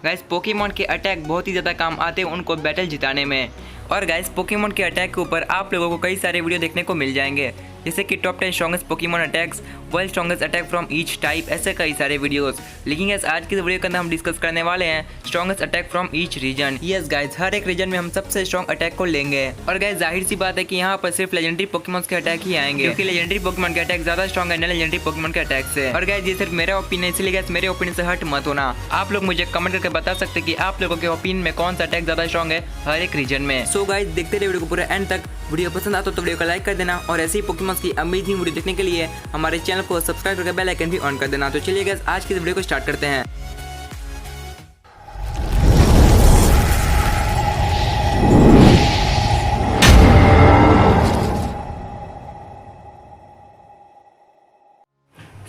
Guys Pokemon के attack बहुत ही ज़्यादा काम आते हैं उनको बैटल जिताने में। और गाइस पोकेमॉन के अटैक के ऊपर आप लोगों को कई सारे वीडियो देखने को मिल जाएंगे, जैसे कि top 10 strongest Pokemon attacks, world strongest attack from each type, ऐसे कई सारे वीडियोस। लेकिन गाइस आज की वीडियो के अंदर हम डिस्कस करने वाले हैं strongest attack from each region. Yes guys, हर एक रीजन में हम सबसे स्ट्रॉन्ग अटैक को लेंगे। और गाइस जाहिर सी बात है कि यहाँ पर सिर्फ लेजेंडरी पोकेमॉन के अटैक ही आएंगे, क्योंकि लेजेंडरी पोकेमॉन के अटैक ज्यादा स्ट्रॉन्ग है लेजेंडरी पोकेमॉन के अटैक से। और गाइस ये सिर्फ मेरा ओपिनियन, इसलिए गाइस मेरे ओपिनियन से हट मत होना। आप लोग मुझे कमेंट करके बता सकते हैं कि आप लोगों के ओपिनियन में कौन सा अटैक ज्यादा स्ट्रॉन्ग है हर एक रीजन में। सो गाइस देखते रहिए वीडियो को पूरा एंड तक। वीडियो पसंद आता तो वीडियो को लाइक कर देना और ऐसे ही पोकेमॉन की अमेजिंग वीडियो देखने के लिए हमारे चैनल को सब्सक्राइब करके बेल आइकन भी ऑन कर देना। तो चलिए गाइस आज की वीडियो को स्टार्ट करते हैं।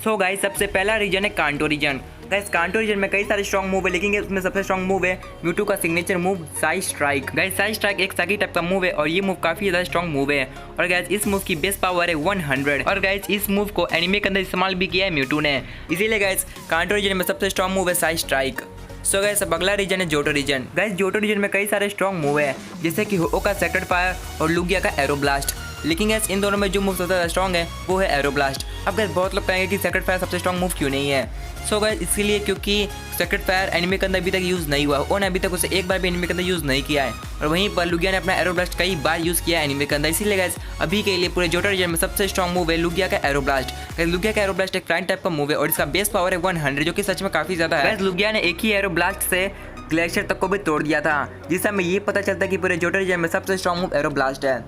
सो गाइस सबसे पहला रीजन है कांटो रीजन। गाइस कांटो रीजन में कई सारे स्ट्रॉन्ग मूव है, लेकिन उसमें सबसे स्ट्रॉन्ग मूव है म्यूटू का signature move size strike. Guys size strike एक साकी टाइप का मूव है और ये मूव काफी ज्यादा स्ट्रॉन्ग मूव है। और गाइस इस मूव की बेस पावर है 100। और गाइस इस मूव को एनिमे के अंदर इस्तेमाल भी किया है म्यूटू ने, इसीलिए गाइस कांटो रीजन में सबसे स्ट्रॉन्ग मूव है साइज स्ट्राइक। सो गाइस अब अगला रीजन है Johto region. Guys Johto region में कई सारे स्ट्रॉन्ग मूव है, जैसे कि हो का सेक्रेट फायर और लुगिया का एरो ब्लास्ट। लेकिन गाइस इन दोनों में जो मूव सबसे ज़्यादा स्ट्रॉन्ग है वो है एरो ब्लास्ट। अब गाइस बहुत लोग कहेंगे कि सेक्रेट फायर सबसे स्ट्रॉन्ग मूव क्यों नहीं है। सो गाइस इसलिए क्योंकि सेक्रेट फायर एनिमे के अंदर अभी तक यूज़ नहीं हुआ, उन्होंने अभी तक उसे एक बार भी एनिमे के अंदर यूज़ नहीं किया है। और वहीं पर लुगिया ने अपना एरो ब्लास्ट कई बार यूज़ किया है एनिमे के अंदर, इसीलिए गाइस अभी के लिए पूरे जोटो रीजन में सबसे स्ट्रॉन्ग मूव है लुगिया का एरो ब्लास्ट। लुगिया का एरो ब्लास्ट एक फ्लाइंग टाइप का मूव है और इसका बेस पावर है 100, जो कि सच में काफ़ी ज़्यादा है। लुगिया ने एक ही एरो ब्लास्ट से ग्लेशियर तक को भी तोड़ दिया था, जिससे हमें ये पता चलता है कि पूरे जोटो रीजन में सबसे स्ट्रॉन्ग मूव एरो ब्लास्ट है।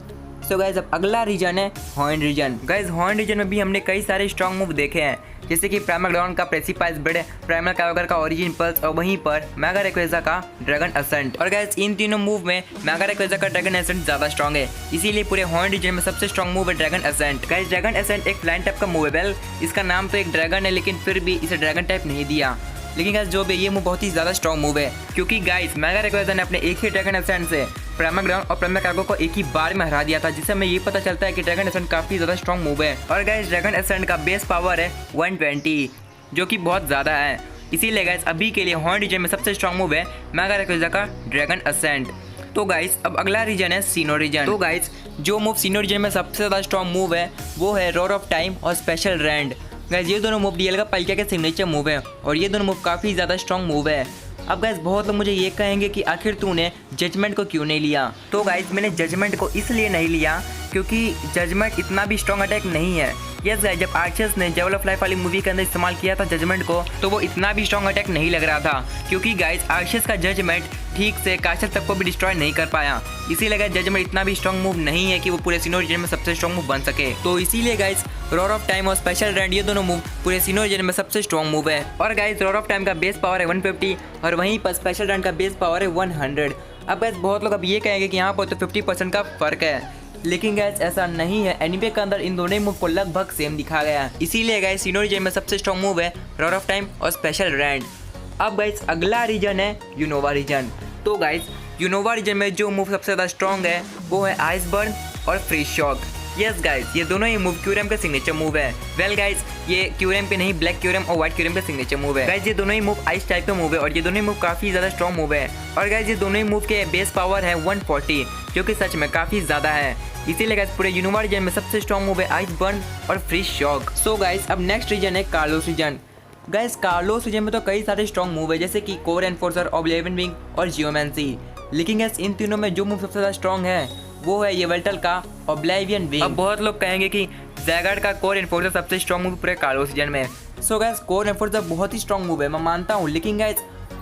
सो गाइस अब अगला रीजन है Hoenn region. Guys Hoenn region में भी हमने कई सारे स्ट्रॉन्ग मूव देखे हैं, जैसे कि प्राइमल का प्रेसिपाइस ब्रेड, प्राइमल कावागर का ओरिजिन पल्स और वहीं पर मैगा रेक्वेजा का ड्रैगन असेंट। और गाइस इन तीनों मूव में मैगा रेक्वेजा का ड्रैगन असेंट ज्यादा स्ट्रॉन्ग है, इसीलिए पूरे हॉर्न रीजन में सबसे स्ट्रॉन्ग मूव है dragon ascent. Guys dragon ascent एक फ्लाइंग टाइप का मूव है। वेल इसका नाम तो एक ड्रैगन है, लेकिन फिर भी इसे ड्रैगन टाइप नहीं दिया। लेकिन गाइस जो भी ये मूव बहुत ही ज्यादा स्ट्रॉन्ग मूव है, क्योंकि गाइस मैगा रेक्वेजा ने अपने एक ही ड्रैगन असेंट से प्राइमाग्राउंड और प्राइमाकागो को एक ही बार में हरा दिया था, जिससे हमें ये पता चलता है कि ड्रैगन असेंट काफी ज्यादा स्ट्रॉन्ग मूव है। और गाइस ड्रैगन असेंट का बेस पावर है 120, जो कि बहुत ज्यादा है। इसीलिए गाइस अभी के लिए हॉर्न रीजन में सबसे स्ट्रॉन्ग मूव है मैगा रेक्वेजा का ड्रैगन असेंट। तो गाइस अब अगला रीजन है सीनो रीजन। तो गाइस जो मूव सीनो रीजन में सबसे ज्यादा स्ट्रॉन्ग मूव है वो है रोर ऑफ टाइम और स्पेशल रैंड। गाइस ये दोनों मूव डीएल का पल्किया के सिग्नेचर मूव है और ये दोनों मूव काफ़ी ज़्यादा स्ट्रॉन्ग मूव है। अब गाइस बहुत लोग मुझे ये कहेंगे कि आखिर तूने जजमेंट को क्यों नहीं लिया। तो गाइस मैंने जजमेंट को इसलिए नहीं लिया क्योंकि जजमेंट इतना भी स्ट्रॉन्ग अटैक नहीं है। यस गाइस जब आर्चर्स ने जेवल ऑफ लाइफ वाली मूवी के अंदर इस्तेमाल किया था जजमेंट को, तो वो इतना भी स्ट्रॉन्ग अटैक नहीं लग रहा था, क्योंकि गाइस आर्चर्स का जजमेंट ठीक से काशल तक को भी डिस्ट्रॉय नहीं कर पाया। इसीलिए गाइस जजमेंट इतना भी स्ट्रॉन्ग मूव नहीं है कि वो पूरे सीनो रीजन में सबसे स्ट्रॉन्ग मूव बन सके। तो इसीलिए गाइस रोर ऑफ टाइम और स्पेशल रैंड ये दोनों मूव पूरे सीनो रीजन में सबसे स्ट्रॉन्ग मूव है। और गाइस रोर ऑफ टाइम का बेस पावर है 150 और वहीं पर स्पेशल रैंड का बेस पावर है 100। अब गाइस बहुत लोग अब ये कहेंगे कि यहाँ पर तो 50% का फर्क है, लेकिन गाइस ऐसा नहीं है। एनिमे के अंदर इन दोनों मूव को लगभग सेम दिखा गया है, इसीलिए गाइस सीनो रीजन में सबसे स्ट्रॉन्ग मूव है रोर ऑफ टाइम और स्पेशल रैंड। अब गाइस अगला रीजन है यूनोवा रीजन। तो गाइस यूनोवा रीजन में जो मूव सबसे ज़्यादा स्ट्रॉन्ग है वो है आइस बर्न और फ्रीज शॉक। यस गाइस ये दोनों ही मूव क्यूरम का सिग्नेचर मूव है। वेल गाइस ये क्यूरम पे नहीं, ब्लैक क्यूरम और व्हाइट क्यूरम का सिग्नेचर मूव है। गाइस ये दोनों ही मूव आइस टाइप का मूव है और ये दोनों ही मूव काफ़ी ज़्यादा स्ट्रॉन्ग मूव है। और गाइस ये दोनों ही मूव के बेस पावर है 140, जो कि सच में काफ़ी ज़्यादा है। इसीलिए गाइस पूरे यूनोवा रीजन में सबसे स्ट्रॉन्ग मूव है आइस बर्न और फ्रीज शॉक। सो गाइस अब नेक्स्ट रीजन है Kalos region. Guys Kalos region में तो कई सारे स्ट्रॉन्ग मूव है, जैसे कि कोर एनफोर्सर, ऑब्लिवियन विंग और जियोमेंसी। लेकिन गाइस इन तीनों में जो मूव सबसे ज़्यादा स्ट्रॉन्ग है वो है येवेल्टल का ऑब्लिवियन विंग। अब बहुत लोग कहेंगे कि ज़ैगार्ड का कोर एनफोर्सर सबसे स्ट्रॉन्ग मूव पूरे कार्लोस रीजन में। सो गाइस कोर एनफोर्सर बहुत ही स्ट्रॉन्ग मूव है, मैं मानता हूँ। लेकिन गाइस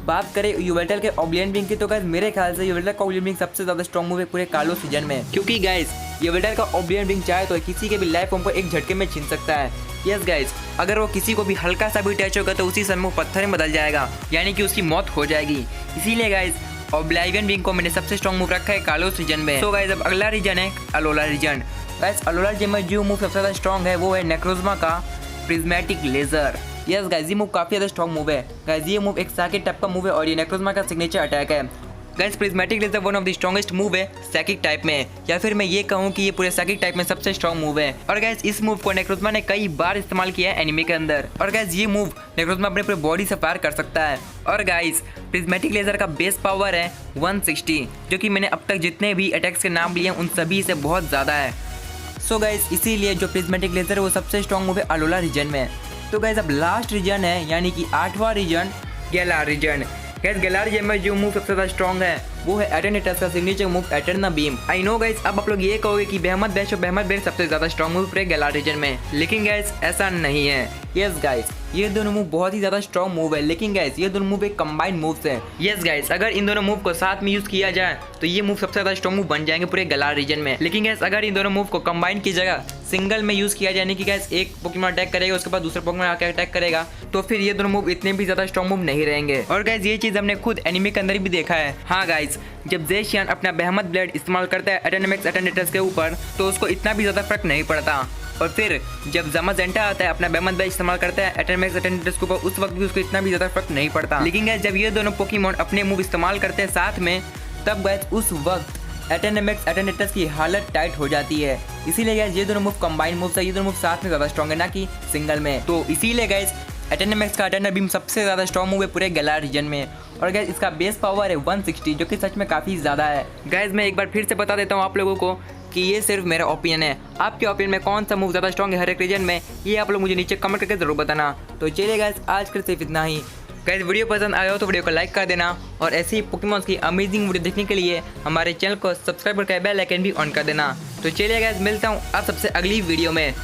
बात करें येवेल्टल के ऑब्लिवियन विंग की, तो गाइस मेरे ख्याल से येवेल्टल का ऑब्लिवियन विंग सबसे ज़्यादा स्ट्रॉन्ग मूव है पूरे कार्लोस रीजन में, क्योंकि गाइस येवेल्टल का ऑब्लिवियन विंग चाहे तो किसी के भी लाइफ फॉर्म को एक झटके में छीन सकता है। यस गाइस अगर वो किसी को भी हल्का सा भी टच होगा तो उसी समय वो पत्थर में बदल जाएगा, यानी कि उसकी मौत हो जाएगी। इसीलिए गाइस ऑब्लिवियन विंग को मैंने सबसे स्ट्रॉन्ग मूव रखा है कार्लोस रीजन में। सो गाइस अब अगला रीजन है Alola region. Guys Alola region में जो मूव सबसे ज़्यादा स्ट्रॉन्ग है वो है नेक्रोजमा का प्रिज्मेटिक लेजर। यस गाइस ये मूव काफ़ी ज़्यादा स्ट्रॉन्ग मूव है। गाइस ये मूव एक साकेट टाइप का मूव है और ये नेक्रोजमा का सिग्नेचर अटैक है। Guys prismatic laser one of the strongest move है साइकिक टाइप में, या फिर मैं ये कहूँ कि ये पूरे साइकिक टाइप में सबसे स्ट्रॉन्ग मूव है। और गाइस इस मूव को नेक्रोजमा ने कई बार इस्तेमाल किया है एनिमे के अंदर। और गाइस ये मूव नेक्रोजमा अपने पूरे बॉडी से फायर कर सकता है। और गाइस प्रिज्मेटिक लेजर का बेस पावर है 160, जो कि मैंने अब तक जितने भी अटैक्स के नाम लिए हैं उन सभी से बहुत ज़्यादा है। सो गाइस इसीलिए जो प्रिज्मेटिक लेजर है वो सबसे स्ट्रॉन्ग मूव है अलोला रीजन में। तो गाइस अब लास्ट रीजन है, यानी कि 8वां region, Galar region. Guys Galar region में जो मूव सबसे ज़्यादा स्ट्रॉन्ग है वो है एटर्नेटस का signature move Eternabeam. I know guys अब आप लोग ये कहोगे कि बेहमद बेस्ट और बेहमद बेस्ट सबसे ज़्यादा स्ट्रॉन्ग मूव है गैलार रीजन में, लेकिन गाइस ऐसा नहीं है। यस गाइस ये दोनों मूव बहुत ही ज़्यादा स्ट्रॉन्ग मूव है, लेकिन गाइस ये दोनों मूव एक कंबाइंड मूव्स है। यस गाइस अगर इन दोनों मूव को साथ में यूज़ किया जाए तो ये मूव सबसे ज़्यादा स्ट्रॉन्ग मूव बन जाएंगे पूरे गैलार रीजन में। लेकिन गाइस अगर इन दोनों मूव को कंबाइन की जगह सिंगल में यूज़ किया जाए, कि गाइस एक पोकेमॉन अटैक करेगा उसके बाद दूसरा पोकेमॉन आकर अटैक करेगा, तो फिर ये दोनों मूव इतने भी ज़्यादा स्ट्रॉन्ग मूव नहीं रहेंगे। और गाइस ये चीज़ हमने खुद एनिमे के अंदर भी देखा है। हाँ गाइस जब ज़ेशियन अपना बेहमद ब्लेड इस्तेमाल करता है एटर्नमेक्स एटर्नेटस के ऊपर तो उसको इतना भी ज़्यादा फर्क नहीं पड़ता, और फिर जब ज़माज़ेंटा आता है अपना बेहमद ब्लेड इस्तेमाल करता है एटर्नमेक्स एटर्नेटस के ऊपर, उस वक्त भी उसको इतना भी ज़्यादा फर्क नहीं पड़ता। लेकिन गाइस जब ये दोनों पोकेमॉन अपने मूव इस्तेमाल करते हैं साथ में, तब गाइस उस वक्त एटर्नमेक्स एटर्नेटस की हालत टाइट हो जाती है। इसीलिए गाइस ये दोनों मूव कंबाइन मूव्स है, ये दोनों मूव साथ में ज़्यादा स्ट्रॉन्ग है, ना कि सिंगल में। तो इसीलिए गाइस एटर्नमेक्स का एटर्नर बीम सबसे ज़्यादा स्ट्रॉन्ग मूव है पूरे गैलार रीजन में। और गाइस इसका बेस पावर है 160, जो कि सच में काफ़ी ज़्यादा है। गाइस मैं एक बार फिर से बता देता हूँ आप लोगों को कि ये सिर्फ मेरा ओपिनियन है। आपके ओपिनियन में कौन सा मूव ज़्यादा स्ट्रॉन्ग है हर एक रीजन में, ये आप लोग मुझे नीचे कमेंट करके ज़रूर बताना। तो चलिए गाइस आज के सिर्फ इतना ही। गाइस वीडियो पसंद आया हो तो वीडियो को लाइक कर देना, और ऐसी ही पोकेमॉन्स की अमेजिंग वीडियो देखने के लिए हमारे चैनल को सब्सक्राइब करके बेल आइकन भी ऑन कर देना। तो चलिए गाइस मिलता हूँ आप सबसे अगली वीडियो में।